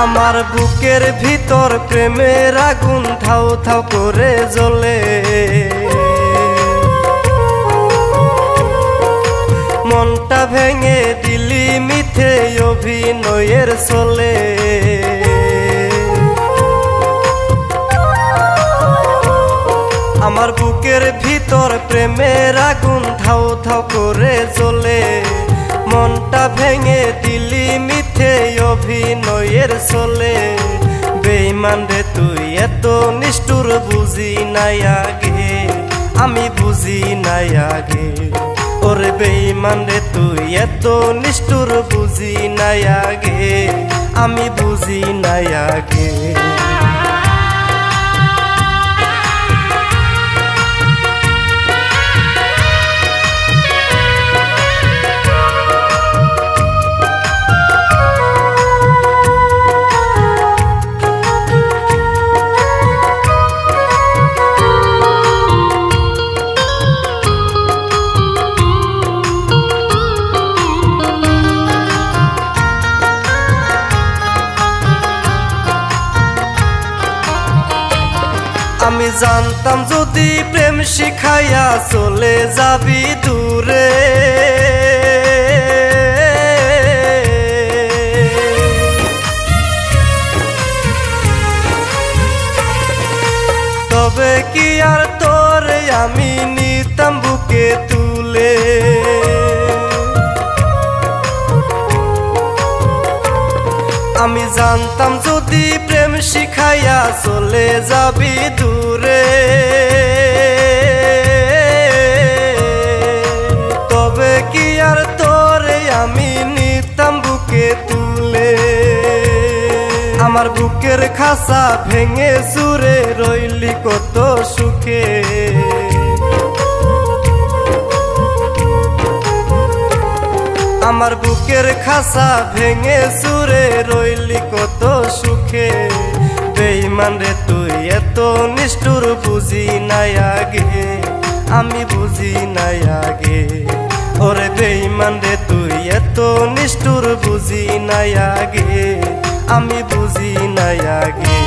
আমার বুকের ভিতর প্রেমের আগুন ধাউ ধাউ করে জ্বলে, মনটা ভেঙে দিলি মিথ্যে অভিনয়ের চলে। আমার বুকের ভিতর প্রেমের আগুন ধাউ ধাউ করে জ্বলে, মনটা ভেঙে দিলি মিথ্যে অভিনয়ের চলে। বেঈমান রে তুই এত নিষ্ঠুর বুঝি নাই আগে, আমি বুঝি নাই আগে। ওরে বেঈমান রে তুই এত নিষ্ঠুর বুঝি নাই আগে, আমি বুঝি নাই আগে। আমি জানতাম যদি প্রেম শিখাইয়া চলে যাবি দূরে, তবে কি আর তোরে আমি নিতাম বুকে তুলে। আমি জানতাম যদি প্রেম শিখাইয়া চলে যাবি দূরে, তবে কি আর তোরে আমি নিতাম বুকে তুলে। আমার বুকের খাসা ভেঙে চুরে রইলি কত সুখে, আমার বুকের খাসা ভেঙে চুরে রইলি কত সুখে। বেঈমান রে তুই এত নিষ্ঠুর বুঝি নাই আগে, আমি বুঝি নাই আগে। ওরে বেঈমান রে তুই এত নিষ্ঠুর বুঝি নাই আগে, আমি বুঝি নাই আগে।